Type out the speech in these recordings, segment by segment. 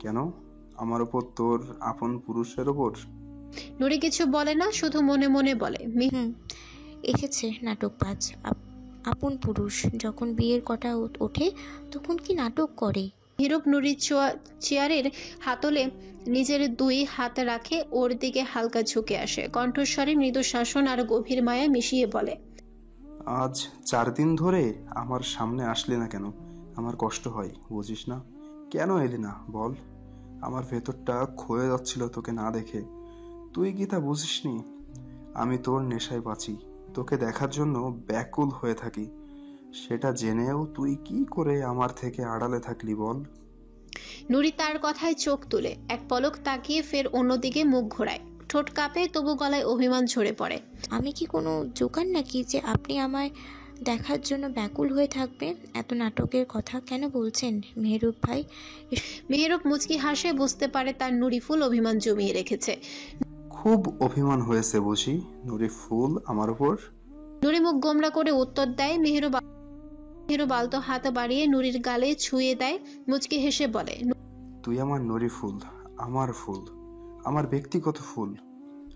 কেন? আমার ওপর, তোর আপন পুরুষের ওপর? নুরি কিছু বলে না, শুধু মনে মনে বলে, হুম, এসেছে নাটকবাজ। আপন পুরুষ যখন বিয়ের কথা ওঠে তখন কি নাটক করে। মেহেরুব নুরির চেয়ারের হাতলে নিজের দুই হাত রাখে, ওর দিকে হালকা ঝুঁকে আসে, কণ্ঠস্বরে মৃদু শাসন আর গভীর মায়া মিশিয়ে বলে, আজ 4 দিন ধরে আমার সামনে আসলি না কেন? আমার কষ্ট হয়, বুঝিস না? কেন এলি না বল? আমার ভেতরটা ক্ষয়ে যাচ্ছিল তোকে না দেখে। তুই কি তা বুঝিসনি? আমি তোর নেশায় বাঁচি, তোকে দেখার জন্য ব্যাকুল হয়ে থাকি। সেটা জেনেও তুই কি করে আমার থেকে আড়ালে থাকলি বল? নুরি তার কথায় চোখ তুলে এক পলক তাকিয়ে ফের অন্যদিকে মুখ ঘোরায়, ঠোঁট কাঁপে, তবু গলায় অভিমান ঝরে পড়ে। আমি কি কোনো জোকার নাকি যে আপনি আমায় দেখার জন্য ব্যাকুল হয়ে থাকবেন? এত নাটকের কথা কেন বলছেন মেহরুব ভাই? মেহেরুব মুচকি হাসে, বুঝতে পারে তার নুরি ফুল অভিমান জমিয়ে রেখেছে। খুব অভিমান হয়েছে বুঝি নুরি ফুল আমার উপর? নুরি মুখ গোমড়া করে উত্তর দেয়। মেহেরুব আলতো হাত বাড়িয়ে নুরির গালে ছুঁয়ে দেয়, মুচকি হেসে বলে, তুই আমার নুরি ফুল, আমার ব্যক্তিগত ফুল।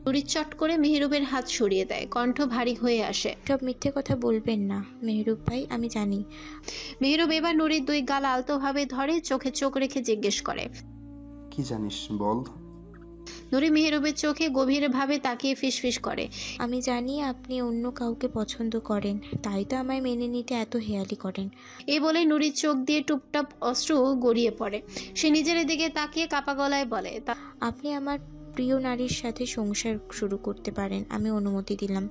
নুরি চট করে মেহেরুবের হাত সরিয়ে দেয়, কণ্ঠ ভারী হয়ে আসে। সব মিথ্যে কথা বলবেন না মেহরুব ভাই, আমি জানি। মেহেরুব এবার নুরির দুই গাল আলতোভাবে ধরে, চোখে চোখ রেখে জিজ্ঞেস করে, কি জানিস বল? নুরি মেহেরুবের চোখে গভীরভাবে তাকিয়ে ফিসফিস করে, আমি জানি আপনি অন্য কাউকে পছন্দ করেন, তাই তো আমায় মেনে নিতে এত হেয়ালি করেন। এ বলে নুরির চোখ দিয়ে টুপটাপ অশ্রু গড়িয়ে পড়ে। সে নিজের দিকে তাকিয়ে কাপা গলায় বলে, আপনি আমার প্রিয় নারীর সাথে সংসার শুরু করতে পারেন, আমি অনুমতি দিলাম।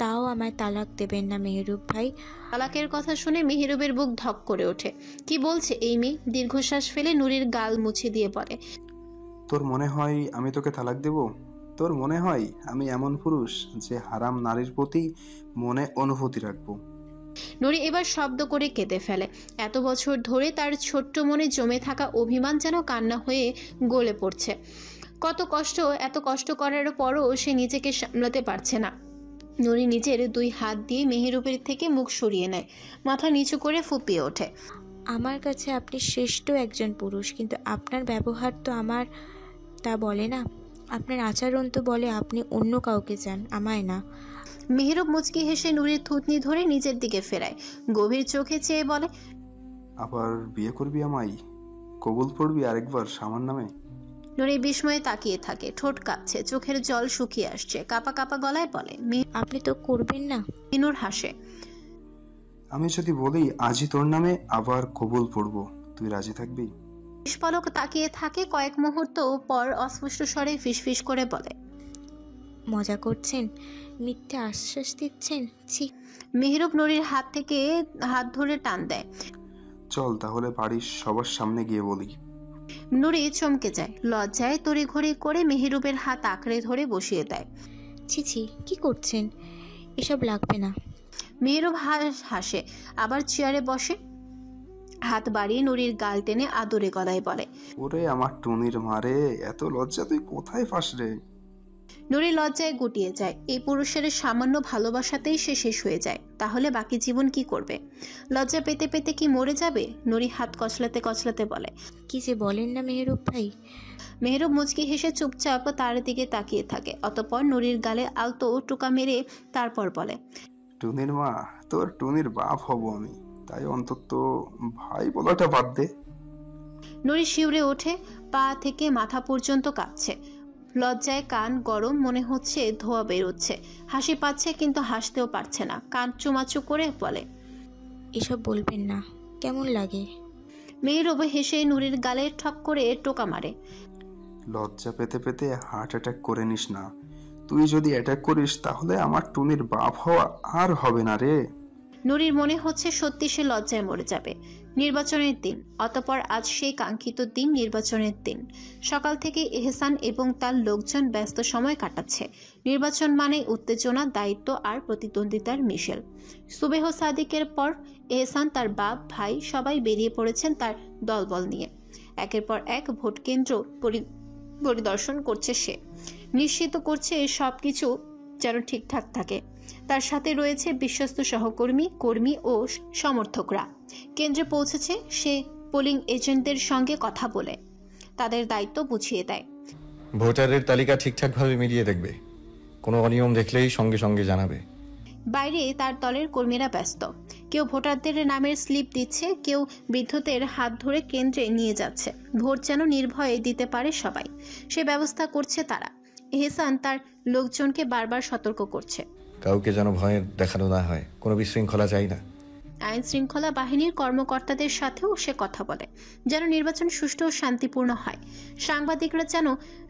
তাও আমায় তালাক দেবেন না মেহরুব ভাই। তালাকের কথা শুনে মেহেরুবের বুক ধক করে ওঠে। কি বলছে এই মেয়ে? দীর্ঘশ্বাস ফেলে নুরির গাল মুছে দিয়ে বলে, তোর মনে হয় আমি তোকে তালাক দেব? তোর মনে হয় আমি এমন পুরুষ যে হারাম নারীর প্রতি মনে অনুভূতি রাখবো? নুরি এবার শব্দ করে কেঁদে ফেলে। এত বছর ধরে তার ছোট্ট মনে জমে থাকা অভিমান যেন কান্না হয়ে গলে পড়ছে। এত কষ্ট করার পরও সে নিজেকে সামলাতে পারছে না। নুরি নিজের দুই হাত দিয়ে মেহেরুবের থেকে মুখ সরিয়ে নেয়, মাথা নিচু করে ফুপিয়ে ওঠে। আমার কাছে আপনি শ্রেষ্ঠ একজন পুরুষ, কিন্তু আপনার ব্যবহার তো আমার তা বলে না। আপনার আচরণ তো বলে আপনি অন্য কাউকে চান, আমায় না। মেহেরুব মুচকি হেসে নুরির থুতনি ধরে নিজের দিকে ফেরায়, গভীর চোখে চেয়ে বলে, আবার বিয়ে করবি আমায়? কবুল পড়বি আরেকবার আমার নামে? নুরি বিস্ময়ে তাকিয়ে থাকে, ঠোঁট কাঁপছে, চোখের জল শুকিয়ে আসছে, কাপা কাপা গলায় বলে, আপনি তো করবেন না। মিনুর হাসে। আমি যদি বলি আজই তোর নামে আবার কবুল পড়বো, তুই রাজি থাকবি? নিষ্পলক তাকিয়ে থাকে, কয়েক মুহূর্ত পর অস্পষ্ট স্বরে ফিসফিস করে বলে, মজা করছেন? মিথ্যে আশ্বাস দিচ্ছেন? ছি। মেহেরুব নুরির হাত থেকে হাত ধরে টান দেয়। চল তাহলে বাড়ির সবার সামনে গিয়ে বলি। নুরি চমকে যায়, লজ্জায় তড়িঘড়ি করে মেহেরুবের হাত আঁকড়ে ধরে বসিয়ে দেয়। ছি ছি, কি করছেন? এসব লাগবে না। মেহেরুব হাসে, আবার চেয়ারে বসে, হাত বাড়িয়ে নুরির গাল টেনে আদরে গলায় বলে, ওরে আমার টুনির মারে, এত লজ্জা তুই কোথায় পাস রে? নুরি লজ্জায় গুটিয়ে যায়। এই পুরুষের সামান্য ভালোবাসাতেই সে শেষ হয়ে যায়, তাহলে বাকি জীবন কি করবে? লজ্জা পেতে পেতে কি মরে যাবে? নুরি হাত কচলাতে কচলাতে বলে, কি যে বলেন না মেহরুব ভাই। মেহেরুব মুচকি হেসে চুপচাপ তার দিকে তাকিয়ে থাকে, অতঃপর নুরির গালে আলতো টোকা মেরে তারপর বলে, টুনির মা, তোর টুনির বাপ হব আমি, তাই অন্তত ভাই বলাটা বাদ দে। নুরি শিউরে ওঠে, পা থেকে মাথা পর্যন্ত কাঁপছে, লজ্জায় কান গরম, মনে হচ্ছে ধোঁয়া বেরোচ্ছে। হাসি পাচ্ছে কিন্তু হাসতেও পারছে না, কান চুমাচু করে বলে, এসব বলবেন না, কেমন লাগে? মেহেরুব হেসে নুরির গালে ঠক করে টোকা মারে। লজ্জা পেতে পেতে হার্ট অ্যাটাক করে নিস না। তুই যদি অ্যাটাক করিস তাহলে আমার টুনির বাপ হওয়া আর হবে না রে। নুরির মনে হচ্ছে সত্যি সে লজ্জায় মরে যাবে। নির্বাচনের দিন, অতঃপর আজ সেই কাঙ্ক্ষিত দিন, নির্বাচনের দিন। সকাল থেকে এহসান এবং তার লোকজন ব্যস্ত সময় কাটাচ্ছে। নির্বাচন মানে উত্তেজনা, দায়িত্ব আর প্রতিদ্বন্দ্বিতার মিশেল। সুবেহ সাদিকের পর এহসান, তার বাপ, ভাই সবাই বেরিয়ে পড়েছেন তার দলবল নিয়ে। একের পর এক ভোট কেন্দ্র পরিদর্শন করছে সে, নিশ্চিত করছে সব কিছু যেন ঠিকঠাক থাকে। তার সাথে রয়েছে বিশ্বস্ত সহকর্মী, কর্মী ও সমর্থকরা। কেন্দ্রে পৌঁছেছে সে পোলিং এজেন্টদের সঙ্গে কথা বলে। তাদের দায়িত্ব বুঝিয়ে দেয়। ভোটারের তালিকা ঠিকঠাকভাবে মিলিয়ে দেখবে, কোনো অনিয়ম দেখলেই সঙ্গে সঙ্গে জানাবে। বাইরে তার দলের কর্মীরা ব্যস্ত, কেউ ভোটারদের নামের স্লিপ দিচ্ছে, কেউ বৃদ্ধদের হাত ধরে কেন্দ্রে নিয়ে যাচ্ছে। ভোট যেন নির্ভয়ে দিতে পারে সবাই, সে ব্যবস্থা করছে তারা। এহসান তার লোকজনকে বারবার সতর্ক করছে, কাউকে যেন ভয় দেখানো না হয়, কোনো বিশৃঙ্খলা চাই না। আইন শৃঙ্খলা বাহিনীর কর্মকর্তাদের সাথেও সে কথা বলে, যেন নির্বাচন সুষ্ঠু ও শান্তিপূর্ণ হয়। সাংবাদিকরা যেন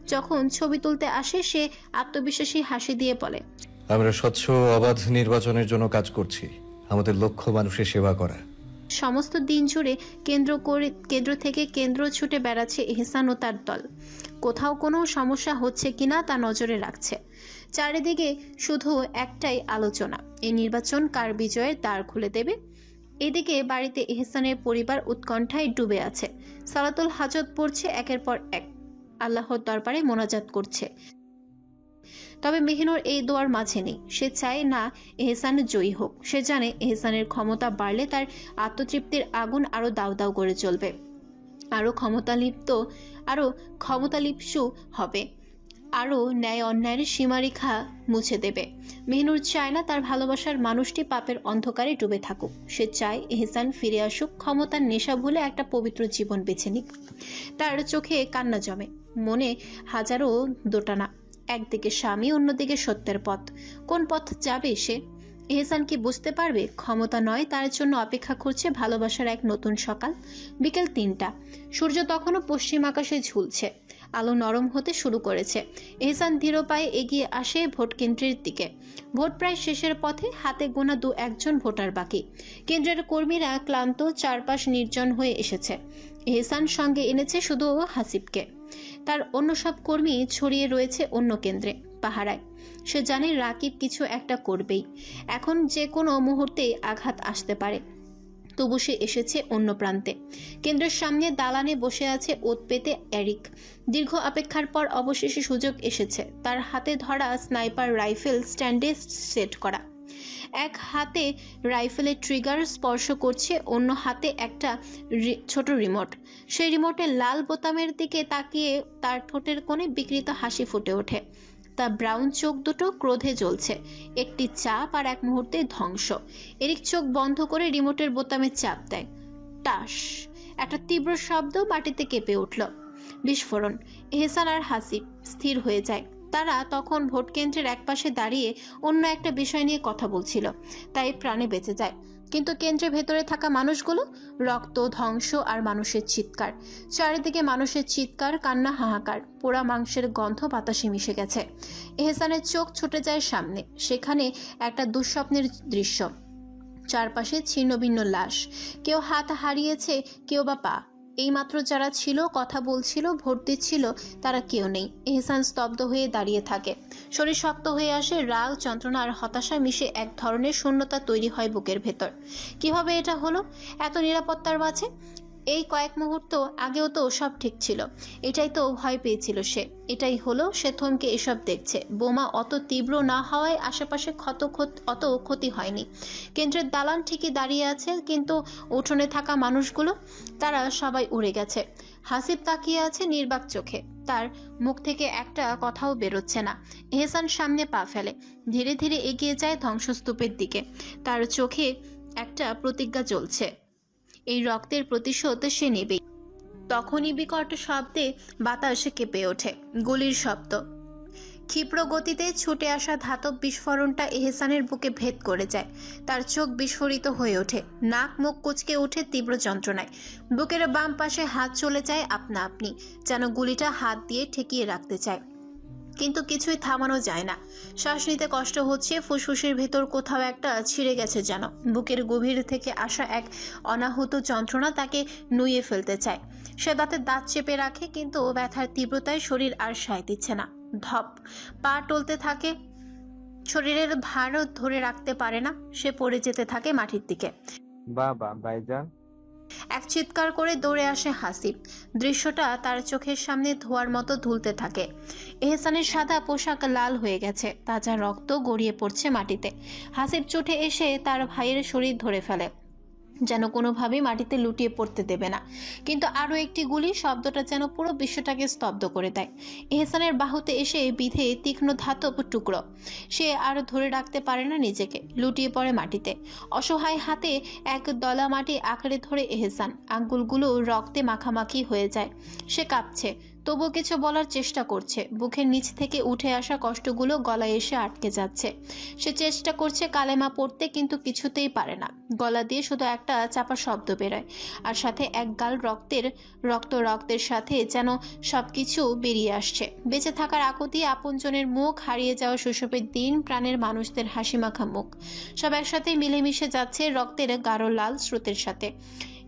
যখন ছবি তুলতে আসে, সে আত্মবিশ্বাসী হাসি দিয়ে বলে, আমরা স্বচ্ছ অবাধ নির্বাচনের জন্য কাজ করছি, আমাদের লক্ষ্য মানুষের সেবা করা। সমস্ত দিন জুড়ে কেন্দ্র থেকে কেন্দ্র ছুটে বেড়াচ্ছে এহসান ও তার দল। কোথাও কোনো সমস্যা হচ্ছে কিনা তা নজরে রাখছে। চারিদিকে শুধু একটাই আলোচনা, এই নির্বাচন কার বিজয়ের দ্বার খুলে দেবে। এদিকে বাড়িতে এহসানের পরিবার উৎকণ্ঠায় ডুবে আছে। সালাতুল হাজত পড়ছে একের পর এক, আল্লাহর দরবারে মোনাজাত করছে। তবে মেহিনুর এই দোয়ার মাঝে নেই। সে চায় না এহসান জয়ী হোক। সে জানে এহসানের ক্ষমতা বাড়লে তার আত্মতৃপ্তির আগুন আরো দাউ দাউ করে জ্বলবে, আরো ক্ষমতালিপ্সু হবে, আরো ন্যায় অন্যায়ের সীমারেখা মুছে দেবে। মেহিনুর চায় না তার ভালোবাসার মানুষটি পাপের অন্ধকারে ডুবে থাকুক। সে চায় এহসান ফিরে আসুক, ক্ষমতার নেশা ভুলে একটা পবিত্র জীবন বেছে নিক। তার চোখে কান্না জমে, মনে হাজারো দোটানা। একদিকে স্বামী, অন্যদিকে সত্যের পথ। কোন পথ যাবে সে? এহসান কি বুঝতে পারবে? ক্ষমতা নয়, তার জন্য অপেক্ষা করছে ভালোবাসার এক নতুন সকাল। বিকেল ৩টা, সূর্য তখনও পশ্চিম আকাশে ঝুলছে, আলো নরম হতে শুরু করেছে। এহসান ধীর পায়ে এগিয়ে আসে ভোট কেন্দ্রের দিকে। ভোট প্রায় শেষের পথে, হাতে গোনা ২-১ ভোটার বাকি। কেন্দ্রের কর্মীরা ক্লান্ত, চারপাশ নির্জন হয়ে এসেছে। এহসান সঙ্গে এনেছে শুধু হাসিবকে। তার অন্য সব কর্মী ছড়িয়ে রয়েছে অন্য কেন্দ্রে, পাহারায়। সে জানে রাকিব কিছু একটা করবেই, এখন যে কোনো মুহূর্তে আঘাত আসতে পারে। তবু সে এসেছে অন্য প্রান্তে। কেন্দ্রের সামনে দালানে বসে আছে ওত পেতে এরিক। দীর্ঘ অপেক্ষার পর অবশেষে সুযোগ এসেছে। তার হাতে ধরা স্নাইপার রাইফেল স্ট্যান্ডে সেট করা। এক হাতে রাইফেলের ট্রিগার স্পর্শ করছে, অন্য হাতে একটা ছোট রিমোট। সেই রিমোটের লাল বোতামের দিকে তাকিয়ে তার ঠোঁটের কোণে বিকৃত হাসি ফুটে ওঠে। তার ব্রাউন চোখ দুটো ক্রোধে জ্বলছে। একটি চাপ আর এক মুহূর্তে ধ্বংস। এরিক চোখ বন্ধ করে রিমোটের বোতামে চাপ দেয়। টাস, একটা তীব্র শব্দ, মাটিতে কেঁপে উঠল। বিস্ফোরণ। এহসান আর হাসিব স্থির হয়ে যায়। তারা তখন ভোট কেন্দ্রের একপাশে দাঁড়িয়ে অন্য একটা বিষয় নিয়ে কথা বলছিল, তাই প্রাণে বেঁচে যায়। কিন্তু কেন্দ্রের ভেতরে থাকা মানুষগুলো, রক্ত, ধ্বংস আর মানুষের চিৎকার। চারিদিকে মানুষের চিৎকার, কান্না, হাহাকার। পোড়া মাংসের গন্ধ বাতাসে মিশে গেছে। এহসানের চোখ ছুটে যায় সামনে। সেখানে একটা দুঃস্বপ্নের দৃশ্য। চারপাশে ছিন্নভিন্ন লাশ। কেউ হাত হারিয়েছে, কেউ বা পা। এইমাত্র যারা ছিল, কথা বলছিল, ভোট দিচ্ছিল, তারা কেউ নেই। এহসান স্তব্ধ হয়ে দাঁড়িয়ে থাকে। শরীর শক্ত হয়ে আসে। রাগ, যন্ত্রণা আর হতাশা মিশে এক ধরনের শূন্যতা তৈরি হয় বুকের ভেতর। কিভাবে এটা হলো এত নিরাপত্তার মাঝে? এই কয়েক মুহূর্ত আগেও তো সব ঠিক ছিল। এটাই তো ভয় পেয়েছিল সে। এটাই হলো, সে থমকে এসব দেখছে। বোমা অত তীব্র না হওয়ায় আশেপাশে অত ক্ষতি হয়নি। কেন্দ্রের দালান ঠিকই দাঁড়িয়ে আছে, কিন্তু উঠোনে থাকা মানুষগুলো, তারা সবাই উড়ে গেছে। হাসিব তাকিয়ে আছে নির্বাক চোখে। তার মুখ থেকে একটা কথাও বেরোচ্ছে না। এহসান সামনে পা ফেলে, ধীরে ধীরে এগিয়ে যায় ধ্বংসস্তূপের দিকে। তার চোখে একটা প্রতিজ্ঞা জ্বলছে, এই রক্তের প্রতিশোধ সে নেবেই। তখনই বিকট শব্দে বাতাস কেঁপে ওঠে। গুলির শব্দ। ক্ষিপ্র গতিতে ছুটে আসা ধাতব বিস্ফোরণটা এহসানের বুকে ভেদ করে যায়। তার চোখ বিস্ফোরিত হয়ে ওঠে, নাক মুখ কুঁচকে ওঠে তীব্র যন্ত্রণায়। বুকের বাম পাশে হাত চলে যায় আপনা আপনি, যেন গুলিটা হাত দিয়ে ঠেকিয়ে রাখতে চায়। কিন্তু কিছুই থামানো যায় না। শ্বাস নিতে কষ্ট হচ্ছে, ফুসফুসের ভেতর কোথাও একটা ছিঁড়ে গেছে যেন। বুকের গভীর থেকে আসা এক অনাহুত যন্ত্রণা তাকে নুয়ে ফেলতে চায়। সে দাঁতে দাঁত চেপে রাখে, কিন্তু ব্যথার তীব্রতায় শরীর আর সায় দিচ্ছে না। ধপ, পা টলতে থাকে। শরীরের ভার ধরে রাখতে পারে না। সে পড়ে যেতে থাকে মাটির দিকে। বাবা ভাইজান। এক চিৎকার করে দৌড়ে আসে হাসিব। দৃশ্যটা তার চোখের সামনে ধোয়ার মতো ধুলতে থাকে। এহসানের সাদা পোশাক লাল হয়ে গেছে, তাজা রক্ত গড়িয়ে পড়ছে মাটিতে। হাসিব ছুটে এসে তার ভাইয়ের শরীর ধরে ফেলে। যেন কোনোভাবেই মাটিতে লুটিয়ে পড়তে দেবে না। কিন্তু আরও একটি গুলি শব্দটা যেন পুরো বিশ্বটাকে স্তব্ধ করে দেয়। এহসানের বাহুতে এসে বিধে তীক্ষ্ণ ধাতব টুকরো। সে আরও ধরে রাখতে পারে না নিজেকে, লুটিয়ে পড়ে মাটিতে। অসহায় হাতে এক দলা মাটি আঁকড়ে ধরে এহসান, আঙ্গুলগুলো রক্তে মাখামাখি হয়ে যায়। সে কাঁপছে, তবুও কিছু বলার চেষ্টা করছে। বুকের নিচ থেকে উঠে আসা কষ্টগুলো গলায় এসে আটকে যাচ্ছে। সে চেষ্টা করছে কালেমা পড়তে, কিন্তু কিছুতেই পারে না। গলা দিয়ে শুধু একটা চাপা শব্দ বেরোয়, আর সাথে এক গাল রক্তের সাথে যেন সবকিছু বেরিয়ে আসছে। বেঁচে থাকার আকুতি, আপনজনের মুখ, হারিয়ে যাওয়া শৈশবের দিন, প্রাণের মানুষদের হাসিমাখা মুখ, সব একসাথে মিলেমিশে যাচ্ছে রক্তের গাঢ় লাল স্রোতের সাথে।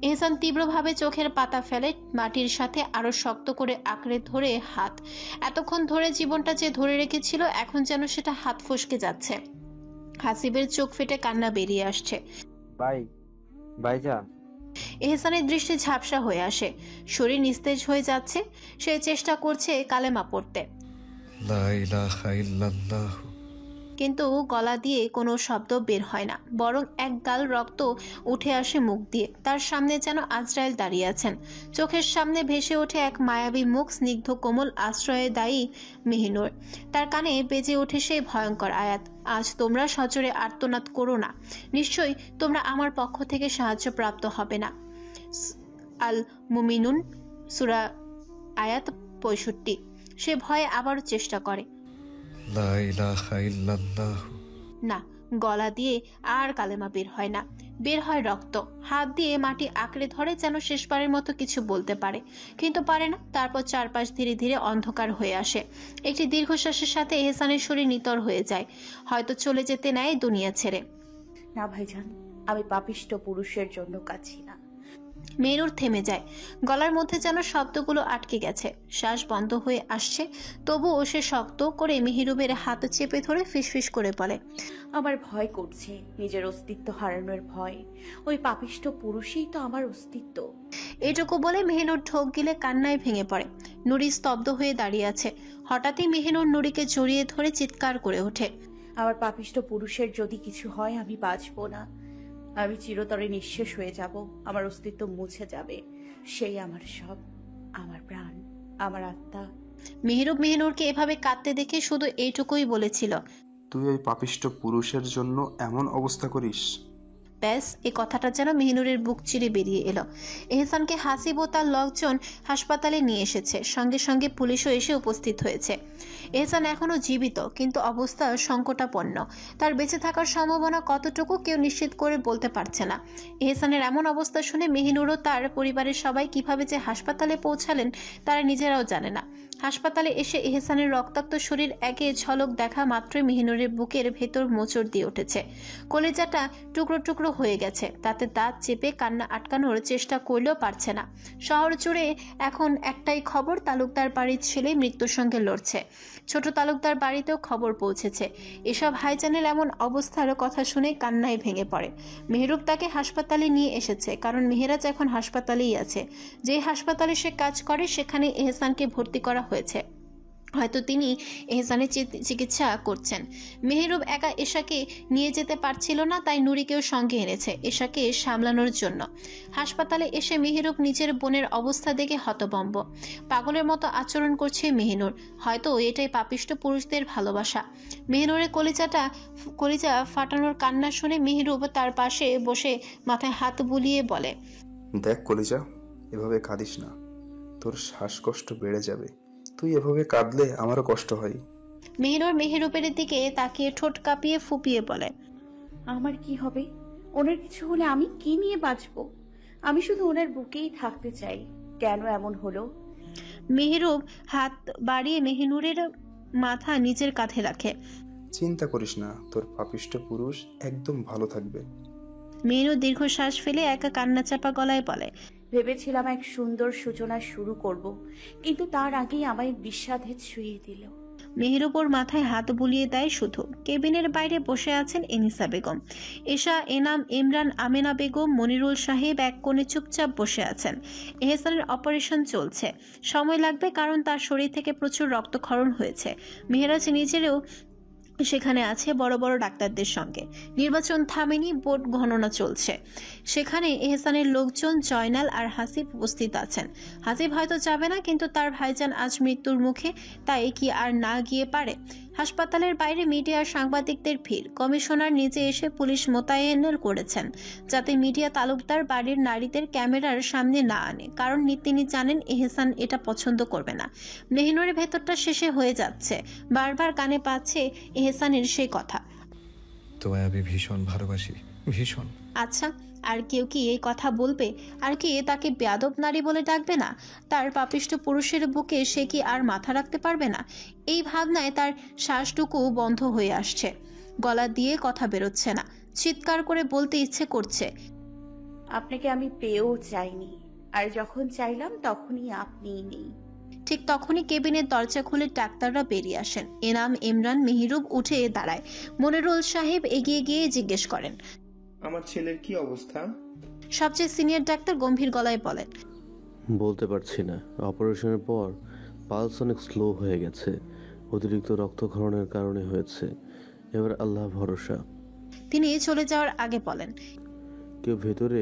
এহসান তীব্রভাবে চোখের পাতা ফেলে, মাটির সাথে আরো শক্ত করে আঁকড়ে ধরে হাত। এতক্ষণ ধরে জীবনটা যে ধরে রেখেছিল, এখন যেন সেটা হাত ফসকে যাচ্ছে। হাসিবের চোখ ফেটে কান্না বেরিয়ে আসছে। ভাইজান। এহসানের দৃষ্টি ঝাপসা হয়ে আসে, শরীর নিস্তেজ হয়ে যাচ্ছে। সে চেষ্টা করছে কালেমা পড়তে, লা ইলাহা ইল্লাল্লাহ। কিন্তু গলা দিয়ে কোনো শব্দ বের হয় না, বরং এক গাল রক্ত উঠে আসে মুখ দিয়ে। তার সামনে যেন আজরাইল দাঁড়িয়ে আছেন। চোখের সামনে ভেসে ওঠে এক মায়াবী মুখ, স্নিগ্ধ কোমল আশ্রয়ে দায়ী মেহিনুর। তার কানে বেজে ওঠে সেই ভয়ঙ্কর আয়াত, আজ তোমরা সজোরে আর্তনাদ করো না, নিশ্চয়ই তোমরা আমার পক্ষ থেকে সাহায্য প্রাপ্ত হবে না। আল মুমিনুন সূরা আয়াত 65। সে ভয়ে আবারও চেষ্টা করে, লা ইলাহা ইল্লাল্লাহ। না, গলা দিয়ে আর কালেমা বের হয় না, বের হয় রক্ত। হাত দিয়ে মাটি আঁকড়ে ধরে, যেন শেষবারের মতো কিছু বলতে পারে, কিন্তু পারে না। তারপর চারপাশ ধীরে ধীরে অন্ধকার হয়ে আসে। একটি দীর্ঘশ্বাসের সাথে এহসানের শরীর নিতর হয়ে যায়, হয়তো চলে যেতে নেয় দুনিয়া ছেড়ে। না ভাইজান, আমি পাপিষ্ঠ পুরুষের জন্য কাঁদছি না। মেহনুর থেমে যায়, গলার মধ্যে যেন শব্দগুলো আটকে গেছে, শ্বাস বন্ধ হয়ে আসছে। তবুও সে শক্ত করে মেহেরুবের হাত চেপে ধরে ফিসফিস করে বলে, আমার ভয় করছে, নিজের অস্তিত্ব হারানোর ভয়। ওই পাপিষ্ঠ পুরুষই তো আমার অস্তিত্ব। এটুকু বলে মেহেনুর ঢোক গিলে কান্নায় ভেঙে পড়ে। নুরি স্তব্ধ হয়ে দাঁড়িয়ে আছে। হঠাৎই মেহেনুর নুরিকে জড়িয়ে ধরে চিৎকার করে ওঠে, আমার পাপিষ্ঠ পুরুষের যদি কিছু হয়, আমি বাঁচবো না। আমি চিরতরে নিঃশেষ হয়ে যাব, আমার অস্তিত্ব মুছে যাবে। সেই আমার সব, আমার প্রাণ, আমার আত্মা। মেহেরুব মেহেনুরকে এভাবে কাঁদতে দেখে শুধু এইটুকুই বলেছিল, তুই ওই পাপিষ্ঠ পুরুষের জন্য এমন অবস্থা করিস? ব্যাস, এই কথাটা যেন মেহিনুরের বুক চিরে বেরিয়ে এলো। এহসানকে হাসিব ও তার লোকজন হাসপাতালে নিয়ে এসেছে, সঙ্গে সঙ্গে পুলিশও এসে উপস্থিত হয়েছে। এহসান এখনো জীবিত, কিন্তু অবস্থা সংকটাপন্ন। তার বেঁচে থাকার সম্ভাবনা কতটুকু কেউ নিশ্চিত করে বলতে পারছে না। এহসানের এমন অবস্থা শুনে মেহিনুর ও তার পরিবারের সবাই কিভাবে যে হাসপাতালে পৌঁছালেন তারা নিজেরাও জানে না। হাসপাতালে এসে এহসানের রক্তাক্ত শরীর একে ঝলক দেখা মাত্রই মেহিনুরের বুকের ভেতর মোচড় দিয়ে উঠেছে। কলিজাটা টুকরো টুকরো হয়ে গেছে, তাতে দাঁত চেপে কান্না আটকানোর চেষ্টা করলেও পারছে না। শহর জুড়ে এখন একটাই খবর, তালুকদার বাড়ির ছেলে মৃত্যুর সঙ্গে লড়ছে। ছোট তালুকদার বাড়িতেও খবর পৌঁছেছে। এসব ভাইজানের এমন অবস্থার কথা শুনে কান্নায় ভেঙে পড়ে। মেহরুব তাকে হাসপাতালে নিয়ে এসেছে, কারণ মেহেরাজ এখন হাসপাতালেই আছে। যে হাসপাতালে সে কাজ করে সেখানে এহসানকে ভর্তি করা হয়েছে। হয়তো তিনি এহসানের চিকিৎসা করছেন। মেহরুব একা এশাকে নিয়ে যেতে পারছিল না, তাই নুরিকেও সঙ্গে এনেছে এশাকে সামলানোর জন্য। হাসপাতালে এসে মেহরুব নিজের বোনের অবস্থা দেখে হতভম্ব। পাগলের মতো আচরণ করছে মেহনুর। হয়তো এটাই পাপিষ্ঠ পুরুষদের ভালোবাসা। মেহনুরের কলিজা ফাটানোর কান্না শুনে মেহরুব তার পাশে বসে মাথায় হাত বুলিয়ে বলে, দেখ কলিজা, এভাবে কাঁদিস না, তোর শ্বাসকষ্ট বেড়ে যাবে। তুই এভাবে কাঁদলে আমারও কষ্ট হয়। মেহনুর মেহরুবের দিকে তাকিয়ে ঠোঁট কাঁপিয়ে ফুপিয়ে বলে, আমার কি হবে? ওনার কিছু হলে আমি কি নিয়ে বাঁচবো? আমি শুধু ওনার বুকেই থাকতে চাই। কেন এমন হলো? মেহরুব হাত বাড়িয়ে মেহনুরের মাথা নিজের কাঁধে রাখে। চিন্তা করিস না, তোর পাপিষ্ঠ পুরুষ একদম ভালো থাকবে। মেহনুর দীর্ঘশ্বাস ফেলে একা কান্না চাপা গলায় বলে, ভেবেছিলাম এক সুন্দর সূচনা শুরু করব, কিন্তু তার আগেই আমায় বিষাদে ছুঁয়ে দিল। মেহরুব ওর মাথায় হাত বুলিয়ে দেয় শুধু। কেবিনের বাইরে বসে আছেন এনিসা বেগম, এশা, এনাম, ইমরান, আমেনা বেগম, মনিরুল সাহেব এক কোণে চুপচাপ বসে আছেন। এহসানের অপারেশন চলছে, সময় লাগবে, কারণ তার শরীর থেকে প্রচুর রক্তক্ষরণ হয়েছে। মেহেরাজ নিজেরও সেখানে আছে বড় বড় ডাক্তারদের সঙ্গে। নির্বাচন থামেনি, ভোট গণনা চলছে। সেখানে এহসানের লোকজন জয়নাল আর হাসিব উপস্থিত আছেন। হাসিব হয়তো যাবে না, কিন্তু তার ভাইজান আজ মৃত্যুর মুখে, তাই কি আর না গিয়ে পারে? হাসপাতালের বাইরে মিডিয়ার সাংবাদিকদের ভিড়। কমিশনার নিজে এসে পুলিশ মোতায়েন করেছেন, যাতে মিডিয়া তালুকদার বাড়ির নারীদের ক্যামেরার সামনে না আনে, কারণ তিনি জানেন এহসান এটা পছন্দ করবে না। মেহিনুরের ভেতরটা শেষে হয়ে যাচ্ছে, বারবার কানে পাচ্ছে এহসানের সেই কথা। তোমায় আমি ভীষণ ভালোবাসি, ভীষণ। আচ্ছা, আর কেউ কি এই কথা বলবে? আর কি তাকে বেয়াদব নারী বলে ডাকবে না? তার পাপিষ্ঠ পুরুষের বুকে সে কি আর মাথা রাখতে পারবে না? এই ভাবনায় তার শ্বাসটুকু বন্ধ হয়ে আসছে, গলা দিয়ে কথা বেরোচ্ছে না, চিৎকার করে বলতে ইচ্ছে করছে, আপনাকে আমি পেয়েও চাইনি, আর যখন চাইলাম তখনই আপনিই নেই। ঠিক তখনই কেবিনের দরজা খুলে ডাক্তাররা বেরিয়ে আসেন। এনাম, ইমরান, মেহিরুব উঠে দাঁড়ায়। মনিরুল সাহেব এগিয়ে গিয়ে জিজ্ঞেস করেন, আমার ছেলের কি অবস্থা? সবচেয়ে সিনিয়র ডাক্তার গম্ভীর গলায় বলেন, বলতে পারছি না। অপারেশনের পর পালস অনেক স্লো হয়ে গেছে, অতিরিক্ত রক্তক্ষরণের কারণে হয়েছে। এবার আল্লাহ ভরসা। তিনি চলে যাওয়ার আগে বলেন, কেউ ভেতরে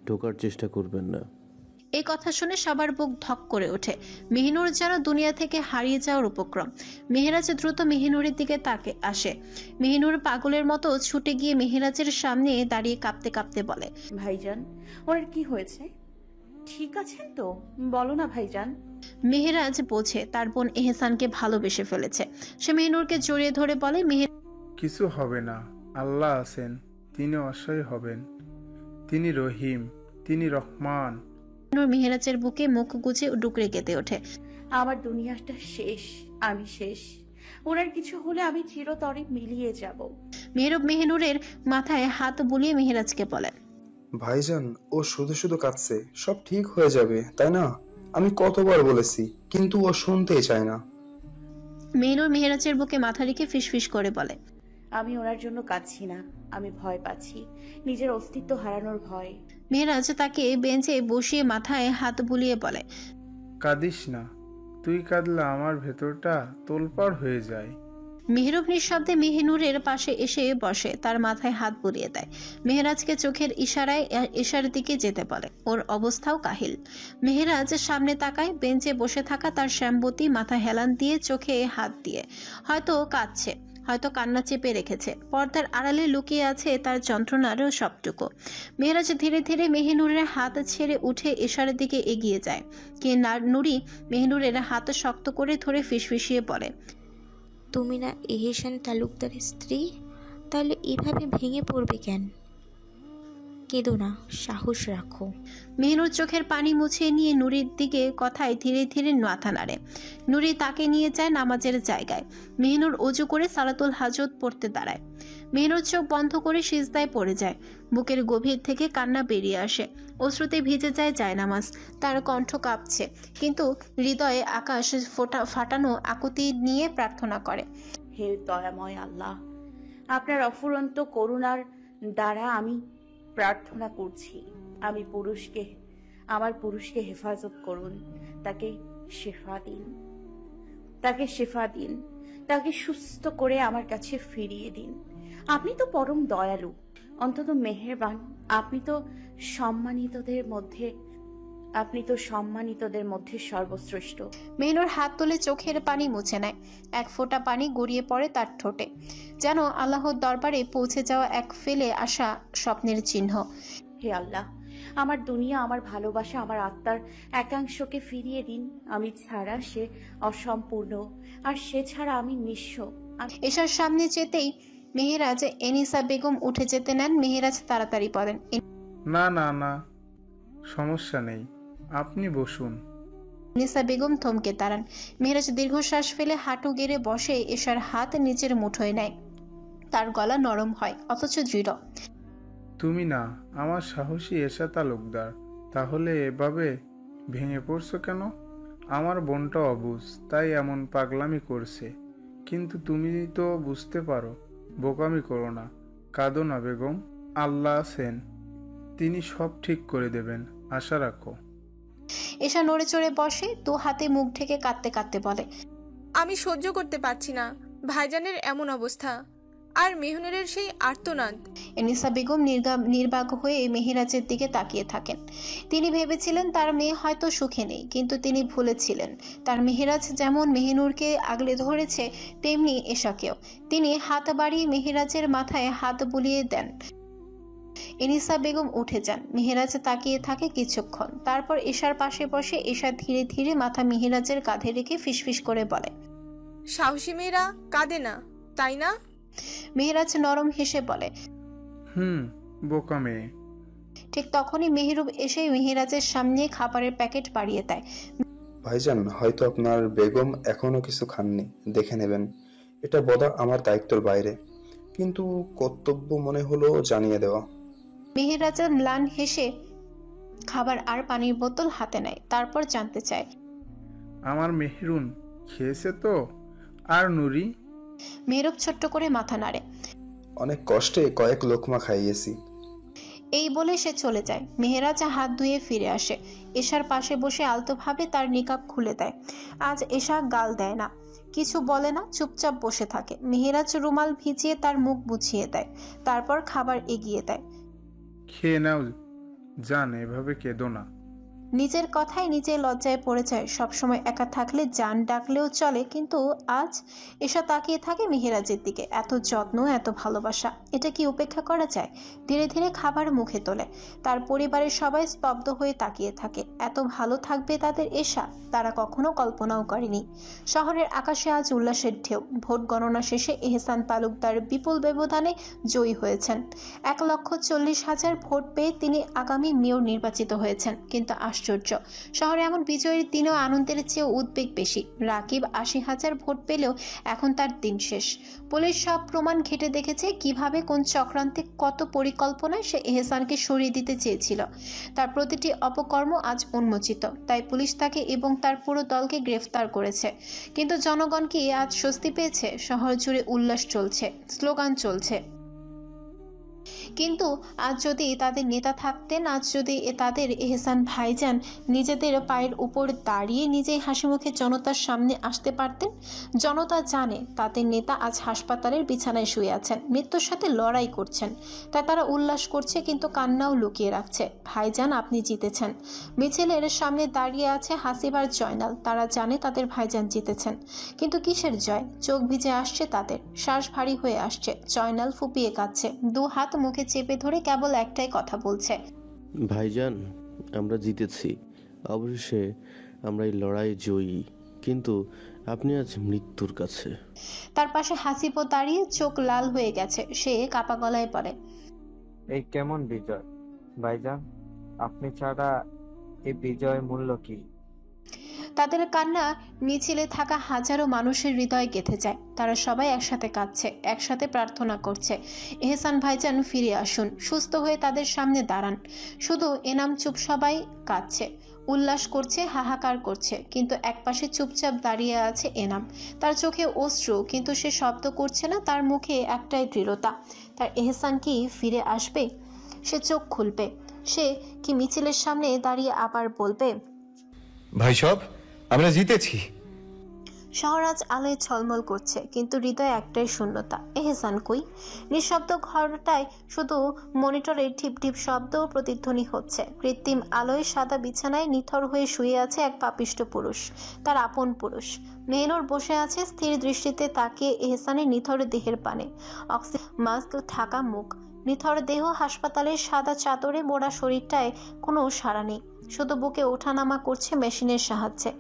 ঢোকার চেষ্টা করবেন না। এই কথা শুনে সবার বুক ধক করে ওঠে। মেহিনুর যেন দুনিয়া থেকে হারিয়ে যাওয়ার উপক্রম। মেহেরাজ দ্রুত মেহিনুরের দিকে তাকে আসে। মেহিনুর পাগলের মতো ছুটে গিয়ে মেহেরাজের সামনে দাঁড়িয়ে কাঁপতে কাঁপতে বলে, ভাইজান, ওর কি হয়েছে? ঠিক আছেন তো? বলো না ভাইজান। মেহেরাজ বোঝে তার বোন এহসানকে ভালোবেসে ফেলেছে। সে মেহিনুরকে জড়িয়ে ধরে বলে, কিছু হবে না, আল্লাহ আছেন, তিনি অসহায় হবেন, তিনি রহিম, তিনি রহমান। মেহিনুর মেহেরাজের বুকে মুখ গুজে ডুকরে কেঁদে ওঠে। আমার দুনিয়াটা শেষ, আমি শেষ। ওনার কিছু হলে আমি চিরতরে মিলিয়ে যাব। মেহরুব মেহিনুরের মাথায় হাত বুলিয়ে মেহেরাজকে বলেন, ভাইজান, ও শুধু শুধু কাঁদছে, সব ঠিক হয়ে যাবে, তাই না? আমি কতবার বলেছি, কিন্তু ও শুনতেই চায় না। মেহিনুর মেহেরাজের বুকে মাথা রেখে ফিসফিস করে বলে, আমি ওনার জন্য কাঁদছি না, আমি ভয় পাচ্ছি, নিজের অস্তিত্ব হারানোর ভয়। মেহেরাজ তাকে বেঞ্চে বসিয়ে মাথায় হাত বুলিয়ে বলে, কাঁদিস না, তুই কাঁদলে আমার ভেতরটা তোলপাড় হয়ে যায়। মেহরুব নিঃশব্দে মেহিনুরের পাশে এসে বসে, তার মাথায় হাত বুলিয়ে দেয়। মেহেরাজকে চোখের ইশারায় এশার দিকে যেতে বলে। ওর অবস্থাও কাহিল। মেহেরাজ সামনে তাকায়, বেঞ্চে বসে থাকা তার শ্যামবতী মাথা হেলান দিয়ে, চোখে হাত দিয়ে। হয়তো কাঁদছে, হয়তো কান্না চেপে রেখেছে। পর্দার আড়ালে লুকিয়ে আছে তার যন্ত্রণারও সবটুকু। মেহেরাজ ধীরে ধীরে মেহিনুরের হাত ছেড়ে উঠে এশারের দিকে এগিয়ে যায়। কে নুরি মেহিনুরের হাত শক্ত করে ধরে ফিসফিসিয়ে বলে, তুমি না এহসান তালুকদারের স্ত্রী? তাহলে এভাবে ভেঙে পড়বে কেন? কেঁদো না, সাহস রাখো। মেহিনুর চোখের পানি মুছিয়ে নিয়ে নুরির দিকে কথায় ধীরে ধীরে মাথা নাড়ে। নুরি তাকে নিয়ে যায় নামাজের জায়গায়। মেহিনুর অজু করে সালাতুল হাজত পড়তে দাঁড়ায়। মেহিনুর চোখ বন্ধ করে সিজদায় পড়ে যায়। বুকের গভীর থেকে কান্না বেরিয়ে আসে। অশ্রুতে ভিজে যায় জায়নামাজ। তার কণ্ঠ কাঁপছে, কিন্তু হৃদয়ে আকাশ ফাটানো আকুতি নিয়ে প্রার্থনা করে, হে দয়াময় আল্লাহ, আপনার অফুরন্ত করুণার দ্বারা আমি প্রার্থনা করছি, আমার পুরুষকে হেফাজত করুন, তাকে শেফা দিন, তাকে সুস্থ করে আমার কাছে ফিরিয়ে দিন। আপনি তো পরম দয়ালু, অন্তত মেহেরবান। আপনি তো সম্মানিতদের মধ্যে সর্বশ্রেষ্ঠ। মেহিনুর হাত তুলে চোখের পানি মুছে নেয়। এক ফোঁটা পানি গড়িয়ে পড়ে তার ঠোঁটে, যেন আল্লাহর দরবারে পৌঁছে যাওয়া এক ফেলে আসা স্বপ্নের চিহ্ন। হে আল্লাহ, আমার দুনিয়া, আমার ভালোবাসা, আমার আত্মার একাংশকে ফিরিয়ে দিন। আমি ছাড়া সে অসম্পূর্ণ, আর সে ছাড়া আমি নিঃস্ব। এশার সামনে যেতেই মেহেরাজ এনিসা বেগম উঠে যেতে নেন। মেহেরাজ তাড়াতাড়ি বলেন, না না না, সমস্যা নেই, আপনি বসুন। এনিসা বেগম থমকে দাঁড়ান। মেহেরাজ দীর্ঘশ্বাস ফেলে হাঁটু গেড়ে বসে এশার হাত নিজের মুঠোয় নেয়। তার গলা নরম হয়, অথচ দৃঢ়। তুমি না আমার সাহসী এশা তালুকদার, তাহলে এভাবে ভেঙে পড়ছো কেন? আমার বোনটা অবুঝ, তাই এমন পাগলামি করছে, কিন্তু তুমি তো বুঝতে পারো। বোকামি করো না, কাঁদো না বেগম, আল্লাহ আছেন, তিনি সব ঠিক করে দেবেন, আশা রাখো। এশা নড়ে চড়ে বসে, দু হাতে মুখ ঢেকে কাঁদতে কাঁদতে বলে, আমি সহ্য করতে পারছি না, ভাইজানের এমন অবস্থা, আর মেহনুরের সেই আর্তনাদ। এনিসা বেগম নির্বাক হয়ে মেহেরাজের দিকে তাকিয়ে থাকেন। তিনি ভেবেছিলেন তার মেয়ে হয়তো সুখে নেই, কিন্তু তিনি ভুলেছিলেন তার মেহেরাজ যেমন মেহনুরকে আগলে ধরেছে তেমনি এশাকেও। তিনি হাত বাড়িয়ে মেহেরাজের মাথায় হাত বুলিয়ে দেন। এনিসা বেগম উঠে যান। মেহেরাজ তাকিয়ে থাকে কিছুক্ষণ, তারপর এশার পাশে বসে এশা ধীরে ধীরে মাথা মেহেরাজের কাঁধে রেখে ফিসফিস করে বলে, সাহসী মেয়েরা কাঁদে না, তাই না? মেহেরাজ নরম হেসে বলে, বোকা মেয়ে। ঠিক তখনই মেহরুব এসে মেহেরাজের সামনে খাবারের প্যাকেট বাড়িয়ে দেয়। ভাইজান, হয়তো আপনার বেগম এখনো কিছু খাননি, দেখে নেবেন। এটা বলা আমার দায়িত্বের বাইরে, কিন্তু কর্তব্য মনে হলো জানিয়ে দেওয়া। মেহেরাজ ম্লান হেসে খাবার আর পানির বোতল হাতে নেয়, তারপর জানতে চায়, আমার মেহরুন খেয়েছে তো? আর নুরি? মেহরুব ছোট্ট করে মাথা নাড়ে। অনেক কষ্টে কয়েক লোকমা খাইয়েছি। এই বলে সে চলে যায়। মেহেরাজ হাত ধুয়ে ফিরে আসে, এশার পাশে বসে আলতোভাবে তার নিকাব খুলে দেয়। আজ এশা গাল দেয় না, কিছু বলে না, চুপচাপ বসে থাকে। মেহেরাজ রুমাল ভিজিয়ে তার মুখ মুছিয়ে দেয়, তারপর খাবার এগিয়ে দেয়। খেয়ে নাও জান, এভাবে কেঁদো না। নিজের কথায় নিজে লজ্জায় পড়ে যায়। সবসময় একা থাকলে জান ডাকলেও চলে, কিন্তু আজ এসা তাকিয়ে থাকে মেহেরাজের দিকে। এত যত্ন, এত ভালোবাসা, এটা কি উপেক্ষা করা যায়? ধীরে ধীরে খাবার মুখে তোলে। তার পরিবারের সবাই স্তব্ধ হয়ে তাকিয়ে থাকে। এত ভালো থাকবে তাদের এশা, তারা কখনো কল্পনাও করেনি। শহরের আকাশে আজ উল্লাসের ঢেউ। ভোট গণনা শেষে এহসান তালুকদার বিপুল ব্যবধানে জয়ী হয়েছেন। 1,40,000 ভোট পেয়ে তিনি আগামী মেয়র নির্বাচিত হয়েছেন। কিন্তু আশ্চর্য, শহরে এমন বিজয়ের দিনেও আনন্দের চেয়ে উদ্বেগ বেশি। রাকিব 80,000 ভোট পেলেও এখন তার দিন শেষ। পুলিশ সব প্রমাণ ঘেটে দেখেছে কিভাবে, কোন চক্রান্তে, কত পরিকল্পনায় সে এহসানকে সরিয়ে দিতে চেয়েছিল। তার প্রতিটি অপকর্ম আজ উন্মোচিত। তাই পুলিশ তাকে এবং তার পুরো দলকে গ্রেফতার করেছে। কিন্তু জনগণ কি আজ স্বস্তি পেয়েছে? শহর জুড়ে উল্লাস চলছে, স্লোগান চলছে। কিন্তু আজ যদি তাদের নেতা থাকতেন, আজ যদি তাদের এহসান ভাইজান নিজেদের পায়ের উপর দাঁড়িয়ে নিজেই হাসিমুখে জনতার সামনে আসতে পারতেন। জনতা জানে তাদের নেতা আজ হাসপাতালের বিছানায় শুয়ে আছেন, মৃত্যুর সাথে লড়াই করছেন। তাই তারা উল্লাস করছে, কিন্তু কান্নাও লুকিয়ে রাখছে। ভাইজান, আপনি জিতেছেন। মিছিলের সামনে দাঁড়িয়ে আছে হাসিবার জয়নাল। তারা জানে তাদের ভাইজান জিতেছেন, কিন্তু কিসের জয়? চোখ ভিজে আসছে তাদের, শ্বাস ভারী হয়ে আসছে। জয়নাল ফুপিয়ে কাঁদছে, দু হাত মুখে চেপে ধরে কেবল একটাই কথা বলছে, ভাইজান, আমরা জিতেছি। অবশেষে আমরা এই লড়াই জয়ী, কিন্তু আপনি আজ মৃত্যুর কাছে। তার পাশে হাসিবও দাঁড়িয়ে, চোখ লাল হয়ে গেছে। সে কাপা গলায় বলে, এই কেমন বিজয় ভাইজান? আপনি ছাড়া এই বিজয়ের মূল্য কি? তাদের কান্না মিছিলে থাকা হাজারো মানুষের হৃদয়ে গেঁথে যায়। তারা সবাই একসাথে কাঁদছে, একসাথে প্রার্থনা করছে, এহসান ভাইজান ফিরে আসুন, সুস্থ হয়ে তাদের সামনে দাঁড়ান। শুধু এনাম চুপ, সবাই কাঁদছে, উল্লাস করছে, হাহাকার করছে, কিন্তু একপাশে চুপচাপ দাঁড়িয়ে আছে এনাম। তার চোখে অশ্রু, কিন্তু সে শব্দ করছে না। তার মুখে একটাই দৃঢ়তা, তার এহসান কি ফিরে আসবে? সে চোখ খুলবে। সে কি মিছিলের সামনে দাঁড়িয়ে আবার বলবে, ভাই সব আমরা জিতেছি। শহর আজ আলোয় ঝলমল করছে, কিন্তু হৃদয়ে একটাই শূন্যতা। এহসান কই? নিঃশব্দ ঘরটায় শুধু মনিটরের ঢিপ ঢিপ শব্দ ও প্রতিধ্বনি হচ্ছে। কৃত্রিম আলোয় সাদা বিছানায় নিথর হয়ে শুয়ে আছে এক পাপিষ্ট পুরুষ, তার আপন পুরুষ। মেহনুর বসে আছে স্থির দৃষ্টিতে তাকিয়ে এহসানের নিথর দেহের পানে। অক্সিজেন মাস্ক ঢাকা মুখ, নিথর দেহ, হাসপাতালের সাদা চাদরে মোড়া শরীরটায় কোনো সাড়া নেই, শুধু বুকে ওঠানামা করছে মেশিনের সাহায্যে।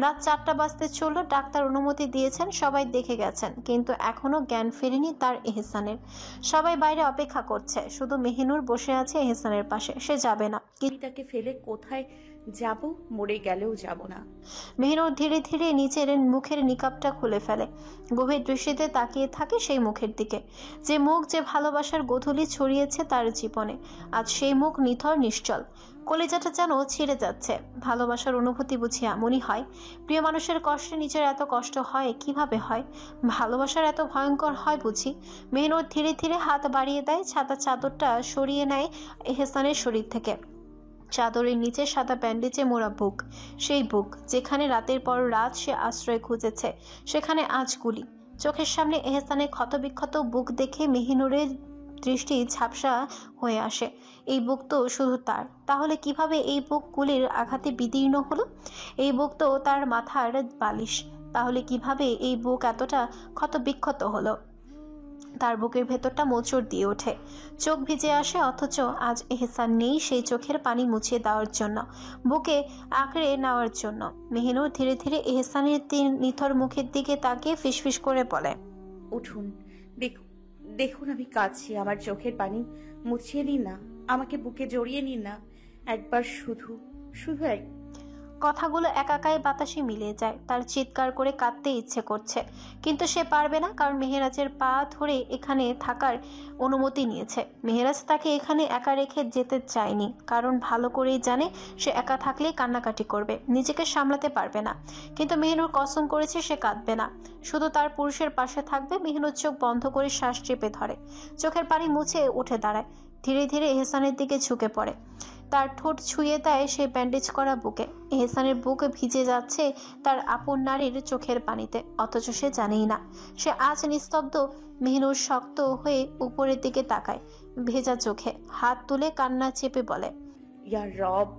রাত 4টা বাজতে চলল। ডাক্তার অনুমতি দিয়েছেন, সবাই দেখে গেছেন, কিন্তু এখনো জ্ঞান ফেরেনি তার এহসানের। সবাই বাইরে অপেক্ষা করছে, শুধু মেহনুর বসে আছে এহসানের পাশে। সে যাবে না। তাকে ফেলে কোথায় যাব? মরে গেলেও যাব না। মেহনুর ধীরে ধীরে নিচের মুখের নিকাবটা খুলে ফেলে, গভীর দৃষ্টিতে তাকিয়ে থাকে সেই মুখের দিকে, যে মুখ, যে ভালোবাসার গোধূলি ছড়িয়েছে তার জীবনে। আজ সেই মুখ নিথর, নিশ্চল। কলিজাটা যেন ছিঁড়ে যাচ্ছে। ভালোবাসার অনুভূতি বুঝি এমনই হয়? প্রিয় মানুষের কষ্টে নিজের এত কষ্ট হয়? কিভাবে হয়? ভালোবাসার এত ভয়ঙ্কর হয় বুঝি? মেহনুর ধীরে ধীরে হাত বাড়িয়ে দেয়, সাদা চাদরটা সরিয়ে নেয় এহসানের শরীর থেকে। চাদরের নিচে সাদা ব্যান্ডেজে মোড়া বুক, সেই বুক যেখানে রাতের পর রাত সে আশ্রয় খুঁজেছে, সেখানে আজ গুলি। চোখের সামনে এহসানের ক্ষতবিক্ষত বুক দেখে মেহিনুরের দৃষ্টি ঝাপসা হয়ে আসে। এই বুক তো শুধু তার, তাহলে কিভাবে এই বুক গুলির আঘাতে বিদীর্ণ হলো? এই বুক তো তার মাথার বালিশ, তাহলে কিভাবে এই বুক এতটা ক্ষতবিক্ষত হলো? তার বুকের ভেতরটা মোচড় দিয়ে ওঠে, চোখ ভিজে আসে, অথচ আজ এহসান নেই সেই চোখের পানি মুছিয়ে দেওয়ার জন্য, বুকে আঁকড়ে নেওয়ার জন্য। মেহিনুর ধীরে ধীরে এহসানের নিথর মুখের দিকে তাকিয়ে ফিসফিস করে বলে, উঠুন, দেখুন আমি কাঁদছি, আমার চোখের পানি মুছিয়ে নিন না, আমাকে বুকে জড়িয়ে নিন না, একবার শুধু শুধু এক। কথাগুলো একাকায় বাতাসে মিলিয়ে যায়। তার চিৎকার করে কাঁদতে ইচ্ছে করছে, কিন্তু সে পারবে না, কারণ মেহেরাজের পা ধরে এখানে থাকার অনুমতি নিয়েছে। মেহেরাজ তাকে এখানে একা রেখে যেতে চায়নি, কারণ ভালো করেই জানে সে একা থাকলেই কান্নাকাটি করবে, নিজেকে সামলাতে পারবে না। কিন্তু মেহিনুর কসম করেছে সে কাঁদবে না, শুধু তার পুরুষের পাশে থাকবে। মেহিনুর চোখ বন্ধ করে শ্বাস চেপে ধরে, চোখের পানি মুছে উঠে দাঁড়ায়, ধীরে ধীরে এহসানের দিকে ঝুঁকে পড়ে, তার ঠোঁট ছুঁয়ে দেয় সেই ব্যান্ডেজ করা বুকে। এহসানের বুক ভিজে যাচ্ছে তার আপন নারীর চোখের পানিতে, অথচ সে জানেই না। সে আজ নিস্তব্ধ। মেহিনুর শক্ত হয়ে উপরের দিকে তাকায়, ভেজা চোখে হাত তুলে কান্না চেপে বলে, ইয়া রব,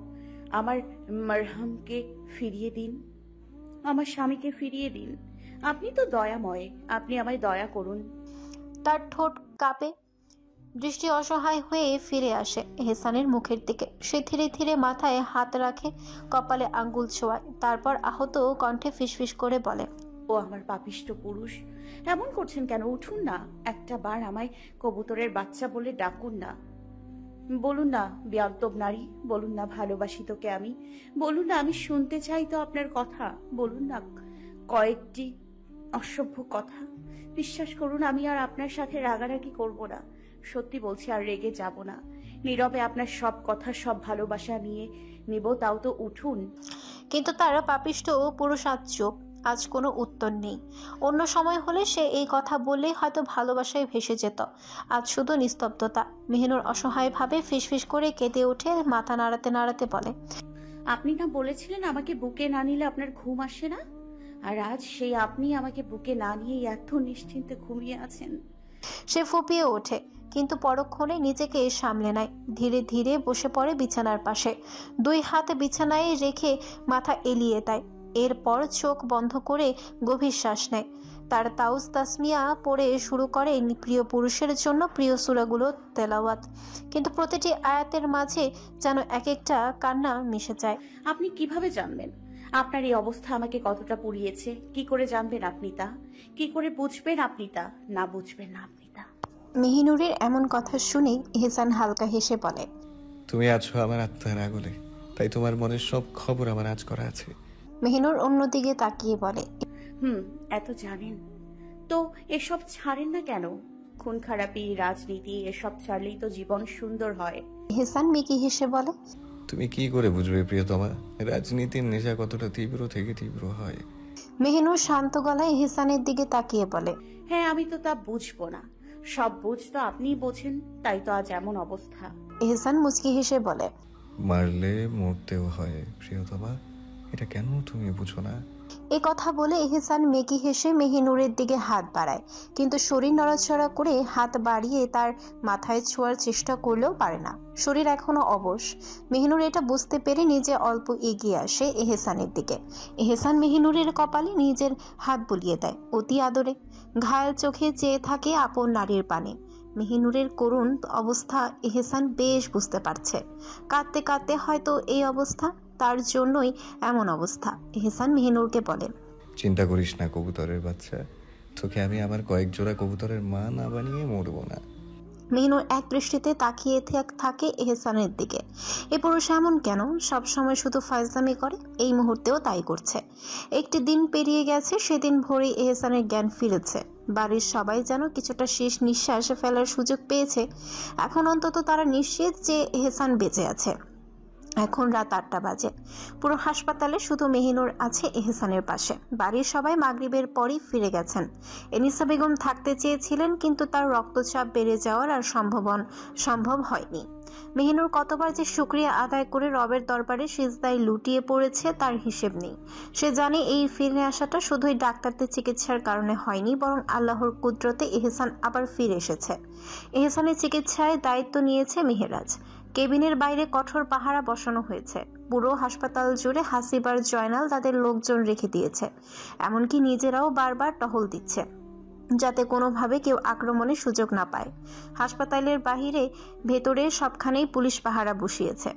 আমার মারহামকে ফিরিয়ে দিন, আমার স্বামীকে ফিরিয়ে দিন, আপনি তো দয়াময়, আপনি আমায় দয়া করুন। তার ঠোঁট কাঁপে, দৃষ্টি অসহায় হয়ে ফিরে আসে এহসানের মুখের দিকে। সে ধীরে ধীরে মাথায় হাত রাখে, কপালে আঙ্গুল ছোঁয়ায়, তারপর আহত কণ্ঠে ফিসফিস করে বলে, ও আমার পাপিষ্ট পুরুষ, এমন করছেন কেন? উঠুন না, একটা বার আমায় কবুতরের বাচ্চা বলে ডাকুন না, বলুন না বেয়াদব নারী, বলুন না ভালোবাসি তোকে আমি, বলুন না আমি শুনতে চাই তো আপনার কথা, বলুন না কয়েকটি অসভ্য কথা। বিশ্বাস করুন আমি আর আপনার সাথে রাগারাগি করব না, সত্যি বলছি, আর রেগে যাব না, নীরবে আপনার সব কথা সব ভালোবাসা নিয়ে নিব, তাও তো উঠুন। কিন্তু তার পাপিষ্ট পুরুষ আজ চুপ, আজ কোনো উত্তর নেই। অন্য সময় হলে সে এই কথা বললেই হয়তো ভালোবাসায় ভেসে যেত, আজ শুধু নিস্তব্ধতা। মেহিনুর অসহায়ভাবে ফিসফিস করে কেঁদে উঠে মাথা নাড়াতে নাড়াতে বলে, আপনি না বলেছিলেন আমাকে বুকে না নিলে আপনার ঘুম আসে না, আর আজ সেই আপনি আমাকে বুকে না নিয়ে এত নিশ্চিন্তে ঘুমিয়ে আছেন। সে ফুপিয়ে ওঠে, কিন্তু পরক্ষণে নিজেকে সামলে নেয়, ধীরে ধীরে বসে পড়ে বিছানার পাশে, দুই হাত বিছানায় রেখে মাথা এলিয়ে দেয়। এরপর চোখ বন্ধ করে গভীর শ্বাস নেয়, তার তাউজ তাসমিয়া পড়ে শুরু করে প্রিয় পুরুষের জন্য প্রিয় সূরাগুলো তেলাওয়াত, কিন্তু প্রতিটি আয়াতের মাঝে যেন এক একটা কান্না মিশে যায়। আপনি কিভাবে জানবেন আপনার এই অবস্থা আমাকে কতটা পুড়িয়েছে? কি করে জানবেন আপনি তা? কি করে বুঝবেন আপনি তা? না বুঝবেন না আপনি তা। মেহিনুরের এমন কথা শুনে এহসান হালকা হেসে বলে, তুমি আছো আমার আত্মার আগলে, তাই তোমার মনের সব খবর আমার আজ করা আছে। মেহিনুর অন্যদিকে তাকিয়ে বলে, এত জানেন তো এসব ছাড়েন না কেন? খুন খারাপি, রাজনীতি এসব ছাড়লেই তো জীবন সুন্দর হয়। এহসান মিকি হেসে বলে, তুমি কি করে বুঝবে প্রিয়তমা, রাজনীতির নেশা কতটা তীব্র থেকে তীব্র হয়? মেহিনুর শান্ত গলায় এহসানের দিকে তাকিয়ে বলে, হ্যাঁ আমি তো তা বুঝবো না, সব বুঝ তো আপনিই বোঝেন, তাই তো আজ এমন অবস্থা। এহসান মুচকি হেসে বলে, মারলে মরতেও হয় প্রিয়তমা, এটা কেন তুমি বুঝো না? এ কথা বলে এহসান মেকি হেসে মেহিনুরের দিকে হাত বাড়ায়, কিন্তু শরীর নড়াচড়া করে হাত বাড়িয়ে তার মাথায় ছোঁয়ার চেষ্টা করলেও পারে না, শরীর এখনো অবশ। মেহিনুর এটা বুঝতে পেরে নিজে অল্প এগিয়ে আসে এহসানের দিকে। এহসান মেহিনুরের কপালে নিজের হাত বুলিয়ে দেয় অতি আদরে, ঘায়াল চোখে চেয়ে থাকে আপন নারীর পানে। মেহিনুরের করুণ অবস্থা এহসান বেশ বুঝতে পারছে, কাঁদতে কাঁদতে হয়তো এই অবস্থা, তার জন্যই এমন অবস্থা। এহসান মেহিনুরকে বলে, চিন্তা করিস না কবুতরের বাচ্চা, তোকে আমি আমার কয়েক জোড়া কবুতরের মা না বানিয়ে মরবো না। মেহিনুর এক দৃষ্টিতে তাকিয়ে থাকে এহসানের দিকে। এ পুরুষ এমন কেন, সবসময় শুধু ফায়জামি করে? এই মুহূর্তেও তাই করছে। একটি দিন পেরিয়ে গেছে, সেদিন ভোরে এহসানের জ্ঞান ফিরেছে। বাড়ির সবাই যেন কিছুটা শেষ নিঃশ্বাস ফেলার সুযোগ পেয়েছে। এখন অন্তত তারা নিশ্চিত যে এহসান বেঁচে আছে। এখন রাত 8টা বাজে। পুরো হাসপাতালে শুধু মেহিনুর আছে এহসানের পাশে। বাড়ির সবাই মাগরিবের পরই ফিরে গেছেন। এনিসা বেগম থাকতে চেয়েছিলেন, কিন্তু তার রক্তচাপ বেড়ে যাওয়ার আর সম্ভব হয়নি। মেহিনুর কতবার যে শুকরিয়া আদায় করে রবের দরবারে সিজদায় লুটিয়ে পড়েছে তার হিসেব নেই। সে জানে এই ফিরে আসাটা শুধুই ডাক্তারদের চিকিৎসার কারণে হয়নি, বরং আল্লাহর কুদরতে এহসান আবার ফিরে এসেছে। এহসানের চিকিৎসায় দায়িত্ব নিয়েছে মেহেরাজ। কেবিনের বাইরে কঠোর পাহারা বসানো হয়েছে। পুরো হাসপাতাল জুড়ে হাসিবার জয়নাল তাদের লোকজন রেখে দিয়েছে। এমনকি নিজেরাও বারবার টহল দিচ্ছে, যাতে কোনোভাবে কেউ আক্রমণের সুযোগ না পায়। হাসপাতালের বাহিরে ভেতরে সবখানেই পুলিশ পাহারা বসিয়েছে।